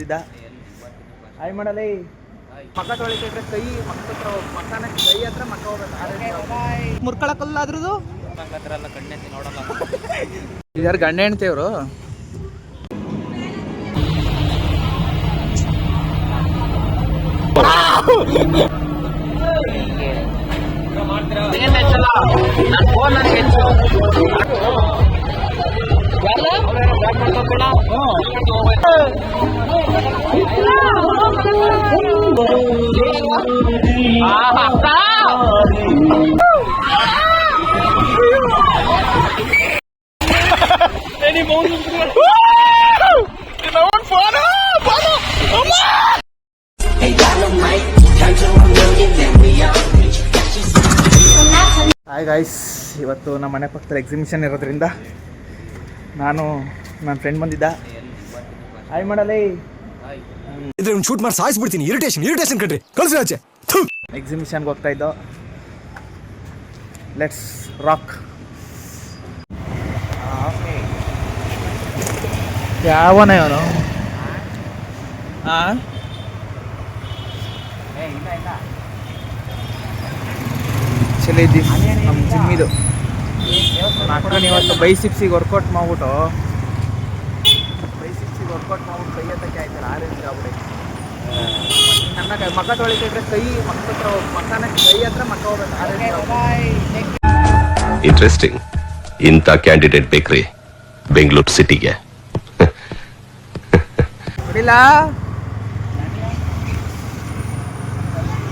ಬಂದಿದ್ದ. ಹಾಯ್ ಮಾಡಲೇ. ಮಕ್ಕ ತೊಳಿತಿದ್ರೆ ಕೈ ಮಕ್ಕನ ಕೈ ಹತ್ರ ಮಕ್ಕ ಹೋಗ್ಬೇಕು. ಮುರ್ಕೊಳಕ್ಕಲ್ಲ ಅದ್ರದ್ದು ಹತ್ರ ಎಲ್ಲ ಕಣ್ಣೆತ್ತಿ ನೋಡಲ್ಲ. ಇದಾರು ಗಂಡ ಹೆಣ್ತಿಯವರು. ಹಾಯ್ ಗಾಯ್ಸ್, ಇವತ್ತು ನಮ್ಮ ಮನೆ ಪಕ್ಕದಲ್ಲಿ ಎಕ್ಸಿಬಿಷನ್ ಇರೋದ್ರಿಂದ ನಾನು ನನ್ನ ಫ್ರೆಂಡ್ ಬಂದಿದ್ದ. ಹಾಯ್ ಮಾಡಲೇ. ಇದ್ರೆ ಒಂದು ಶೂಟ್ ಮಾಡಿ ಸಾಯಿಸ್ಬಿಡ್ತೀನಿ. ಇರಿಟೇಷನ್ ಕಟ್ರಿ ಕಳ್ಸಿ ಆಚೆ. ಎಕ್ಸಿಬಿಷನ್ಗೆ ಹೋಗ್ತಾ ಇದ್ದೋ. Let's rock. ಯಾವನ ಇವನು? ಆ್ಯಕ್ಚುಲಿ ನಮ್ಮ ಜಿಮ್ಮಿದು ಅಕ್ಕನ ಇವತ್ತು ಬೈಸಿಪ್ಸಿಗೆ ವರ್ಕೌಟ್ ಮಾಡ್ಬಿಟ್ಟು ಕೈ ಹತ್ತಕ್ಕೆ ಆಯ್ತಲ್ಲ ಆರೆಂಜ್ ಆಗ್ಬಿಟ್ಟು ನನ್ನ ಮಕ್ಕ ತೊಳಿತಿದ್ರೆ ಕೈ ಮಕ್ಕನ ಕೈ ಹತ್ರ ಮಕ್ಕ ಹೋಗ್ಬೇಕು. Orange interesting. ಇಂಥ ಕ್ಯಾಂಡಿಡೇಟ್ ಬೇಕ್ರಿ ಬೆಂಗಳೂರು ಸಿಟಿಗೆ. ಇಲ್ಲ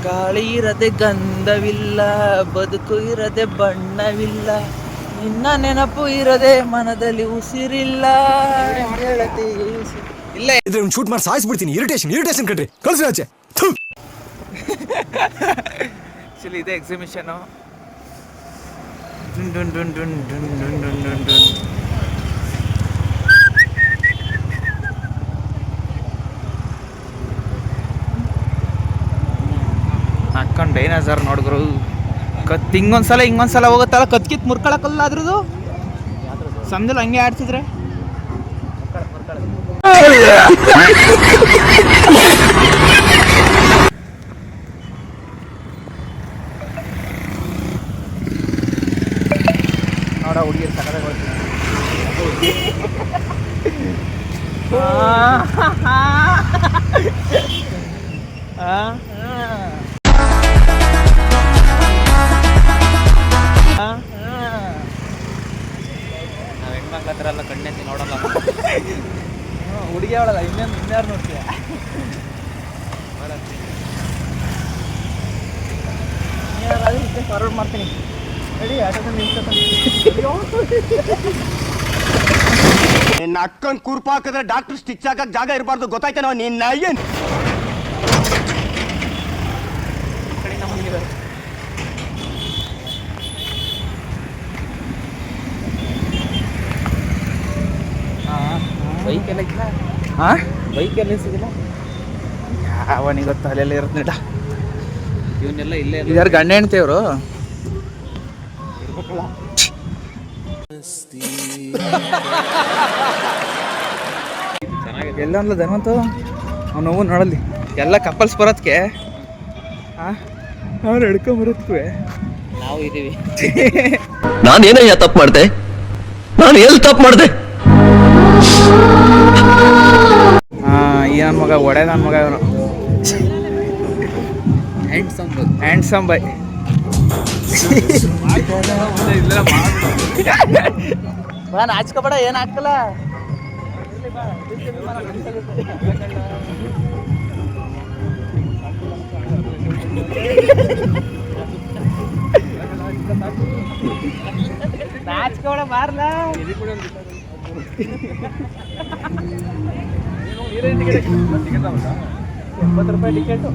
ಗಾಳಿ ಇರದೆ ಗಂಧವಿಲ್ಲ, ಬದುಕು ಇರದೆ ಬಣ್ಣವಿಲ್ಲ, ನಿನ್ನ ನೆನಪು ಇರದೆ ಮನದಲ್ಲಿ ಉಸಿರಿಲ್ಲ. ಇಲ್ಲ ಇದ್ರೆ ಒಂದು ಶೂಟ್ ಮಾಡಿ ಸಾಯಿಸ್ಬಿಡ್ತೀನಿ. ಇರಿಟೇಷನ್ ಕಟ್ರಿ ಕಳ್ಸಿ ಆಚೆ. ಆ್ಯಕ್ಚುಲಿ ಇದೆ ಎಕ್ಸಿಬಿಷನು. ಹಾಕೊಂಡು ಡೈನಾಸರ್ ನೋಡಿದ್ರು. ಕತ್ ಹಿಂಗೊಂದ್ಸಲ ಹೋಗುತ್ತಲ್ಲ, ಕತ್ಕಿತ್ ಮುರ್ಕೊಳಕ್ಕಲ್ಲ ಅದ್ರದ್ದು ಸಮದಲ್ಲಿ ಹಂಗೆ ಆಡ್ತಿದ್ರೆ. ನೋಡ ಹುಡುಗಿರು ಸಕದಾಗ ನಾವು ಹೆಣ್ಮಕ್ಳ ಹತ್ರ ಎಲ್ಲ ಕಣ್ಣೆತ್ತಿ ನೋಡಲ್ಲ. ಹುಡುಗಿ ಅವಳಲ್ಲ, ಇನ್ಯಾರು ನೋಡ್ತೀಯ? ಫಾರ್ವರ್ಡ್ ಮಾಡ್ತೀನಿ ರೆಡಿ. ನಿನ್ನ ಅಕ್ಕನ್ ಕುರ್ಪ ಹಾಕಿದ್ರೆ ಡಾಕ್ಟರ್ ಸ್ಟಿಚ್ ಹಾಕಕ್ ಜಾಗ ಇರಬಾರ್ದು, ಗೊತ್ತಾಯ್ತೇನೋ ನಿನ್ನ? ಏನ್ ಬೈಕೆಲ್ಲ ಇಲ್ಲ. ಬೈಕೆಲ್ಲ ಸಿಗಿಲ್ಲ. ಯಾವನಿಗೆ ಗೊತ್ತ, ಅಲ್ಲೆಲ್ಲ ಇರುತ್ತೆ ನಟ. ಇವನ್ನೆಲ್ಲ ಇಲ್ಲೇ ಇದಾರು ಗಂಡ ಹೆಣ್ತಿಯವರು. ಎಲ್ಲ ಅನ್ಲ ಧನ್ವಂತು ಅವ್ನು ನೋವು ನೋಡಲ್ಲಿ ಎಲ್ಲ ಕಪಲ್ಸ್ ಬರೋದಕ್ಕೆ ಅವ್ರು ಹಿಡ್ಕೊಂಬರೋದಕ್ಕೆ ನಾವು ಇದ್ದೀವಿ. ನಾನೇನಯ್ಯ ತಪ್ಪು ಮಾಡಿದೆ? ನಾನು ಎಲ್ಲಿ ತಪ್ಪು ಮಾಡಿದೆ? ಈ ನನ್ನ ಮಗ ಒಡೆ, ನನ್ನ ಮಗ ಇವನು ಹ್ಯಾಂಡ್ಸಮ್ ಬೈ. ಬಾ ನಾಚ್ಕೋಬೇಡ, ಏನು ಹಾಕಲ್ಲ. ನಾಚ್ಕೋಬೇಡ ಬಾರ್ಲ. 80 ರೂಪಾಯಿ ಟಿಕೆಟ್.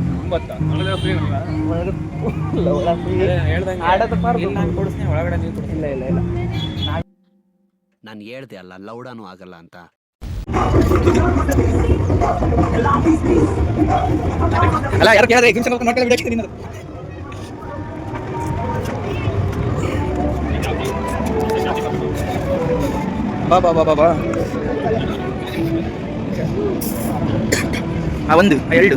ಒಳಗಡೆ ನೀವು ಇಲ್ಲ ಇಲ್ಲ ಇಲ್ಲ ನಾನು ಹೇಳ್ದೆ ಅಲ್ಲ, ಲೌಡಾನು ಆಗಲ್ಲ ಅಂತ. ಅಲ್ಲ ಯಾರು ಕೇಳಿದ್ರೆ ಎಕ್ಸಿಬಿಷನ್ ನೋಡ್ಕೊಳ್ಳಿ ಬಿಡಕ್ಕೆ ನೀನು. ಬಾ ಬಾ ಬಾ ಬಾ ಬಾ. ಒಂದು 2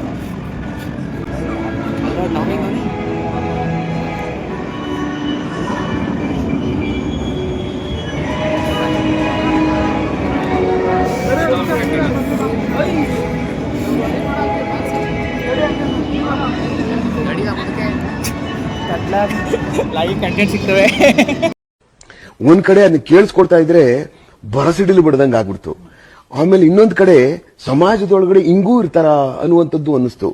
ಲೈವ್ ಕಂಟೆಂಟ್ ಸಿಗ್ತವೆ. ಒಂದ್ ಕಡೆ ಅದನ್ನ ಕೇಳಿಸ್ಕೊಡ್ತಾ ಇದ್ರೆ ಬರಸಿಡಿಲು ಬಿಡದಂಗ ಆಗ್ಬಿಡ್ತು. ಆಮೇಲೆ ಇನ್ನೊಂದ್ ಕಡೆ ಸಮಾಜದೊಳಗಡೆ ಹಿಂಗೂ ಇರ್ತಾರ ಅನ್ನುವಂಥದ್ದು ಅನ್ನಿಸ್ತು.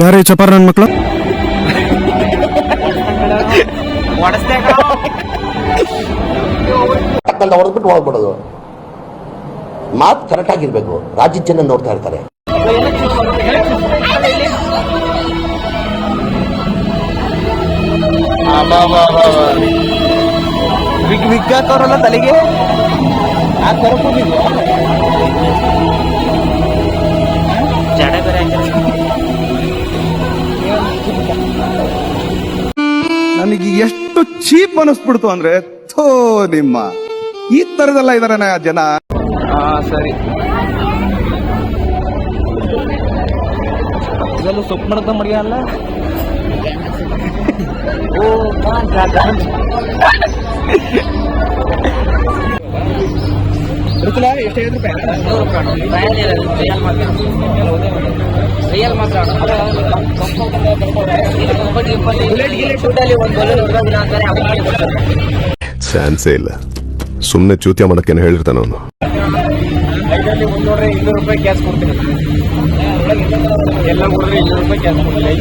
ಯಾರೇ ಚಪಾರ ನನ್ನ ಮಕ್ಕಳು? ಹೊಡೆದ್ಬಿಟ್ಟು ಹೋಗ್ಬಿಡೋದು. ಮಾತು ಕರೆಕ್ಟ್ ಆಗಿರ್ಬೇಕು. ರಾಜ್ಯದ ಜನ ನೋಡ್ತಾ ಇರ್ತಾರೆ. ವಿಗ್ ಹಾಕೋರಲ್ಲ ತಲೆಗೆ ಆ ಜಡೆ ಬೇರೆ ನನಗೆ ಎಷ್ಟು ಚೀಪ್ ಅನಿಸ್ಬಿಡ್ತು ಅಂದ್ರೆ ಥೋ ನಿಮ್ಮ ಈ ತರದೆಲ್ಲ ಇದಾರೆ ಜನ. ಸರಿ ಇದೆಲ್ಲ ಸೊಪ್ಪು ಮಾಡ್ಕೊಂಡ ಮಡಿಯಲ್ಲ. ಎಷ್ಟು ರಿಯಲ್ ಮಾತ್ರ ಚಾನ್ಸೇ ಇಲ್ಲ. ಸುಮ್ಮನೆ ಚೂತ್ಯ ಮಾಡಕ್ಕೇನು ಹೇಳಿರ್ತಾನ ಅವನು. 200 ರೂಪಾಯಿ ಕ್ಯಾಶ್ ಕೊಡ್ತೀನಿ. ಎಲ್ಲ ಹುಡುಗರು 200 ರೂಪಾಯಿ ಕ್ಯಾಶ್ ಕೊಡ್ತೀನಿ.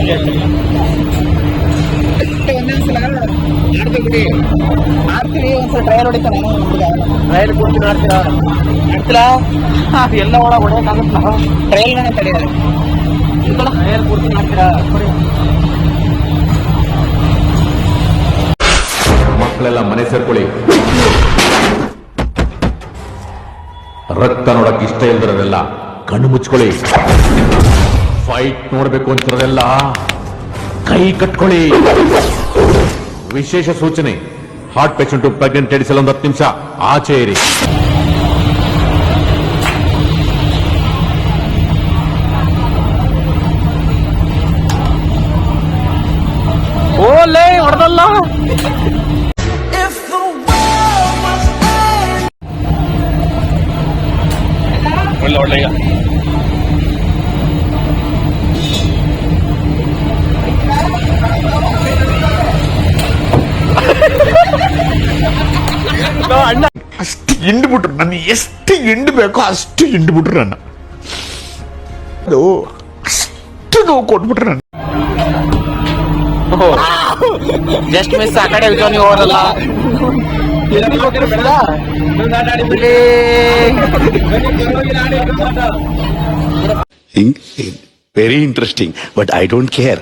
ಒಂದೊಂದ್ಸಲ ಆಡ್ತೀವಿ ಒಂದ್ಸಲ ಟ್ರಯಲ್ ಹೊಡಿತಾನೆ. ಟ್ರಯಲ್ ಕೊಡ್ತೀನಿ ಆಡ್ತೀರಾ ಎಲ್ಲ ಒಳ ಹೊಡೆಯೋಕ್ಕಾಗತ್ತಲ್ಲ. ಟ್ರಯಲ್ನ ತಡೆಯಾರೆ ಟ್ರಯಲ್ ಕೊಡ್ತೀನಿ ಆಡ್ತೀರಾ. ಮಕ್ಕಳೆಲ್ಲ ಮನೆ ಸೇರ್ಕೊಳ್ಳಿ. ರಕ್ತ ನೋಡಕ್ ಇಷ್ಟ ಇಲ್ದಿರೋರೆಲ್ಲ ಕಣ್ಣು ಮುಚ್ಕೊಳ್ಳಿ. ಫೈಟ್ ನೋಡ್ಬೇಕು ಅಂತಿರೋರೆಲ್ಲ ಕೈ ಕಟ್ಕೊಳ್ಳಿ. ವಿಶೇಷ ಸೂಚನೆ, ಹಾರ್ಟ್ ಪೇಷಂಟ್ ಪ್ರೆಗ್ನೆಂಟ್ ಲೇಡೀಸ್ ಒಂದು 10 ನಿಮಿಷ ಆಚೆ ಇರಿ. ಓಲೇ ಹೊಡೆದಲ್ಲ. ಒಳ್ಳೆ ಒಳ್ಳೆ ಈಗ ಅಣ್ಣ ಅಷ್ಟು ಹಿಂಡ್ಬಿಟ್ರು ನನ್ನ. ಎಷ್ಟು ಹಿಂಡ್ಬೇಕೋ ಅಷ್ಟು ಹಿಂಡ್ಬಿಟ್ರು ನನ್ನ. ಅದು ಅಷ್ಟು ನೋವು ಕೊಟ್ಬಿಟ್ರು ನನ್ನ. Just miss. ಆ ಕಡೆ ವಿಜಯ್ ನೀವು ಹೋದಲ್ಲ. Very interesting but I don't care.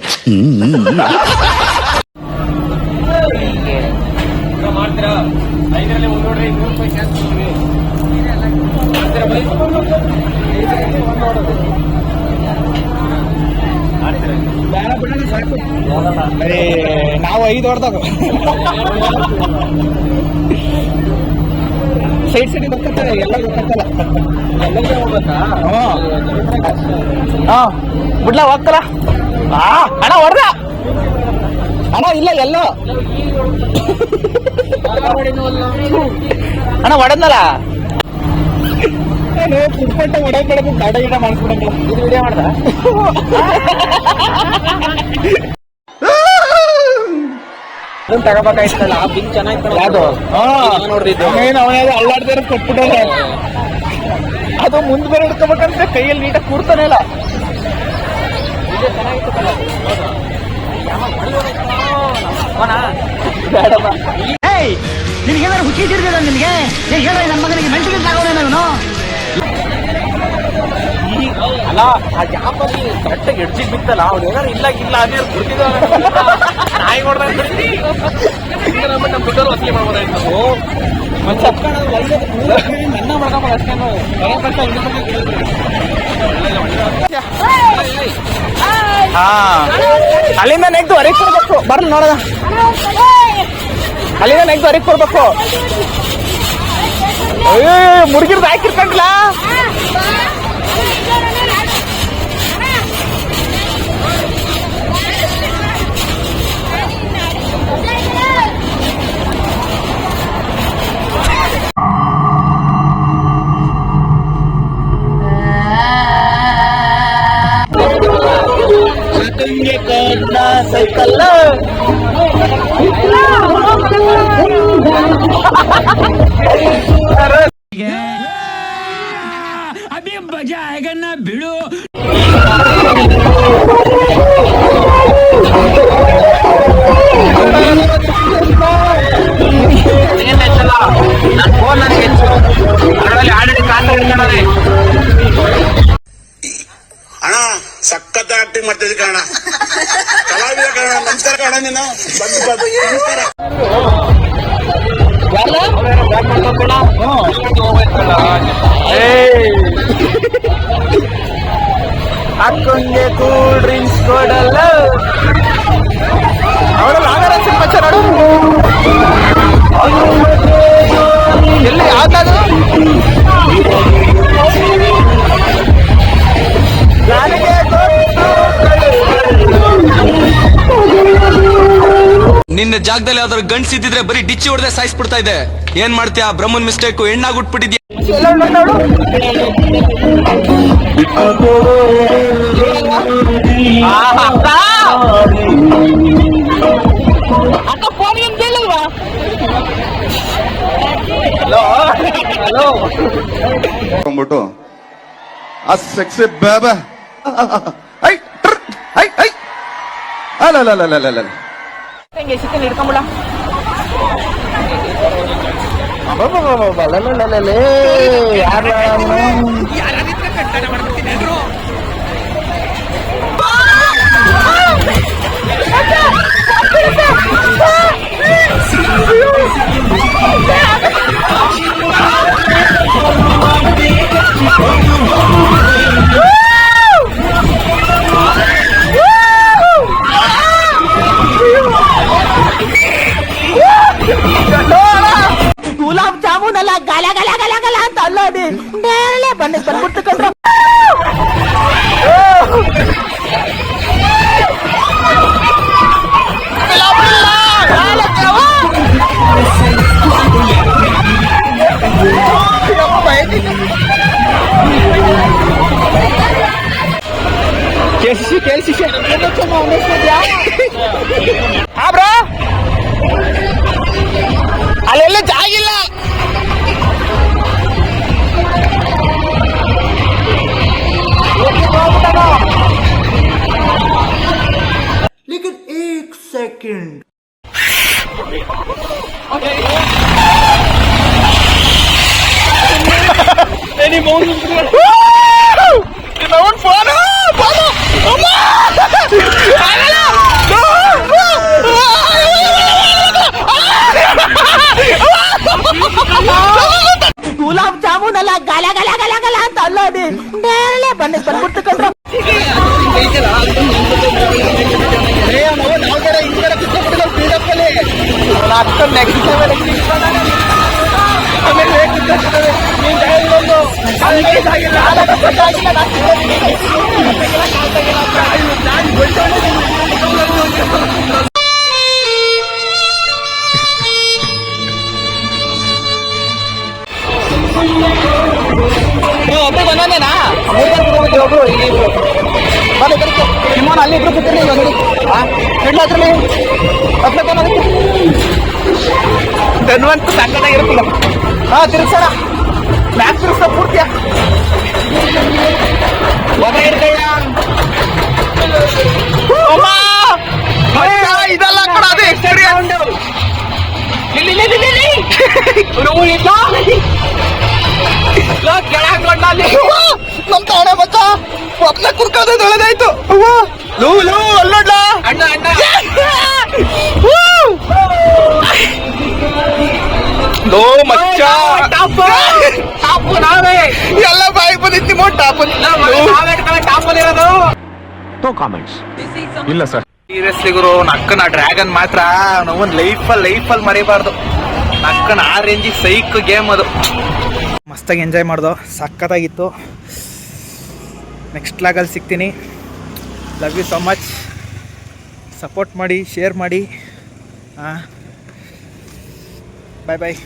ನಾವು 5 ಹೊಡೆದಾಗ ಸೈಡ್ ಗೊತ್ತಾಗ್ತದೆ. ಎಲ್ಲ ಗೊತ್ತಾಗ್ತಲ್ಲ. ಬಿಡ್ಲ ಹೋಗ್ತಲ್ಲ. ಅಣ್ಣ ಹೊಡೆದ ಅಣ್ಣ. ಇಲ್ಲ ಎಲ್ಲ ಅಣ್ಣ ಹೊಡೆದ್ನಲ್ಲ. ಫುಟ್ಪಟ್ಟ ಹೊಡೆದ್ ಬಿಡಬೇಕು. ಗಾಡ ಗಿಡ ಮಾಡಿಸ್ಬಿಡಂಗಿಲ್ಲ. ಇದು ವಿಡಿಯೋ ಮಾಡ್ದ ತಗೋಬೇಕಾಯ್ತಲ್ಲ. ಆ ಬಿಲ್ ಚೆನ್ನಾಗಿ ನೋಡ್ದಿದ್ದು ಅಲ್ಲಾಡ್ದಾರ ಕೊಟ್ಬಿಟ್ಟಾರೆ. ಅದು ಮುಂದ್ ಬೇರೆ ಹಿಡ್ಕೋಬೇಕಂದ್ರೆ ಕೈಯಲ್ಲಿ ನೀಟಾಗಿ ಕೂರ್ತಾನೆ ಇಲ್ಲ. ನಿನ್ಗೇನಾದ್ರು ಹುಚ್ಚಿ ತಿರ್ದಿದ? ನಿನ್ಗೆ ಹೇಳ ನನ್ನ ಮಗನಿಗೆ ಮೆಂಟಲ್ ಆಗೋದೇನು? ಅಲ್ಲ ಆ ಜಾಪಲ್ಲಿ ಕರೆಕ್ಟಾಗಿ ಎಡ್ಜಿಗೆ ಬಿತ್ತಲ್ಲ. ಅವ್ರು ಏನಾರು ಇಲ್ಲ ಅದೇ ಕೊಡ್ತಿದ್ದ ನಾಯಿ ಹೊಡೆದ ದುಡ್ಡಲ್ಲಿ ವಸೂಲಿ ಮಾಡ್ಬೋದಾಯ್ತು. ಮತ್ತೆ ನನ್ನ ಮಾಡ್ಕೊಂಬೋದು ಅಷ್ಟೇ. ಅಲ್ಲಿಂದ ನೆಗ್ದು ಹೊರಗೆ ಕೊಡ್ಬೇಕು. ಬರ್ಲಿ ನೋಡೋದ, ಅಲ್ಲಿಂದ ನೆಗ್ದು ಹೊರಗೆ ಕೊಡ್ಬೇಕು. ಮುಡುಗಿರ್ದು ಹಾಕಿರ್ಕಂಡ್ಲ. ಸೈಕಲ್ ಅಭಿ ಮಜಾ ಆएगा ना भिड़ो. ಅಣ್ಣ ಸಖತ್ ಆಕ್ಟಿಂಗ್ ಮಾಡ್ತಿದ್ದೆ ಕಣ, ಕಲಾವಿದ ಕಣ. ನಮಸ್ಕಾರ ಕಣ, ನೀನು ನಮಸ್ಕಾರ. ಅಕ್ಕಂಗೆ ಕೂಲ್ ಡ್ರಿಂಕ್ಸ್ ಕೊಡಲ್ಲ. ಅವಳಲ್ಲ ಆಗಾರ ಸಿನಿಮಾ ನೋಡು. ಎಲ್ಲಿ ಯಾವ್ದಾದ್ರು ನಿನ್ನ ಜಾಗದಲ್ಲಿ ಯಾವ್ದಾದ್ರು ಗಂಡ್ಸಿದ್ರೆ ಬರೀ ಡಿಚ್ಚಿ ಹೊಡೆದೇ ಸಾಯಿಸ್ಬಿಡ್ತಾ ಇದೆ. ಏನ್ ಮಾಡ್ತೀಯಾ? ಬ್ರಹ್ಮನ್ ಮಿಸ್ಟೇಕ್, ಹೆಣ್ಣಾಗ್ಬಿಟ್ಬಿಟ್ಟಿದ್ಯಾ. ಅಂದ್ಬಿಟ್ಟು ಆ ಸೆಕ್ಸಿ ಬೇಬ ಅಲ್ಲ ಹಿಡ್ಕೊಂಬಿಡ. ಗುಲಾಬ್ ಜಾಮೂನ್ ಅಲ್ಲ, ಗಲ ಗಲ ಗಲ ಗಲ ಅಂತ ಅಲ್ಲೋಡಿ ಬಂದ್ಬಿಡ್ತು ಕಂಡ್ರು. ಕೇಳಿಸಿ ಬ್ರೋ, ಅಲ್ಲೆಲ್ಲ ಜಾಗಿಲ್ಲ. ಲೇಕಿನ್ ಏಕ್ ಸೆಕೆಂಡ್ ಗುಲಾಬ್ ಜಾಮೂನ್ ಅಲ್ಲ, ಗಲ ಗಲ ಗಲ ಗಲ ಅಂತ ಅಲ್ಲೋಡಿ ಬಂದ್ಬಿಡ್ತು ಕಂಡ್ರು. ಒಬ್ಬರು ಬಂದೇನಾ? ಒಬ್ರು ಇಲ್ಲಿ ನಿಮ್ಮನ್ನ ಅಲ್ಲಿ ಇಬ್ರು ಕೂತೀನಿ. ಹೆಣ್ಣು ಧನ್ವಂತ ಸಂಕಟಾಗಿರುತ್ತಿಲ್ಲ. ತಿರ್ಗ್ಸೋಣ, ಮ್ಯಾಚ್ ತಿರ್ಗ್ಸೋ ಪೂರ್ತಿಯ ಇದೆಲ್ಲ ಕೂಡ ಅದು ಎಕ್ಸ್ಪೀರಿಯನ್ಸ್. ನಮ್ ತಾಣೆ ಮಚ್ಚ ಒಬ್ನ ಕುರ್ಕೋದು ಒಳಗಾಯ್ತು. ಅಲ್ಲೋಡ್ಲ ಅಣ್ಣ ಎಲ್ಲ ಬಾಯಿ ಬಂದಿತ್ತು ಇಲ್ಲ ಸರ್. ಸೀರಿಯಸ್ಲಿ ಗುರು, ನಕ್ಕನ ಡ್ರ್ಯಾಗನ್ ಮಾತ್ರ ನಾವೊಂದು ಲೈಫಲ್ಲಿ ಮರಿಬಾರ್ದು. ನಕ್ಕನ ಆ ರೇಂಜಿಗೆ ಸೈಕ್ ಗೇಮ್ ಅದು. ಮಸ್ತಾಗಿ ಎಂಜಾಯ್ ಮಾಡ್ದು, ಸಖತ್ತಾಗಿತ್ತು. ನೆಕ್ಸ್ಟ್ ಲಾಗಲ್ಲಿ ಸಿಗ್ತೀನಿ. Love you so much. Support ಮಾಡಿ, ಶೇರ್ ಮಾಡಿ. ಬಾಯ್ ಬಾಯ್.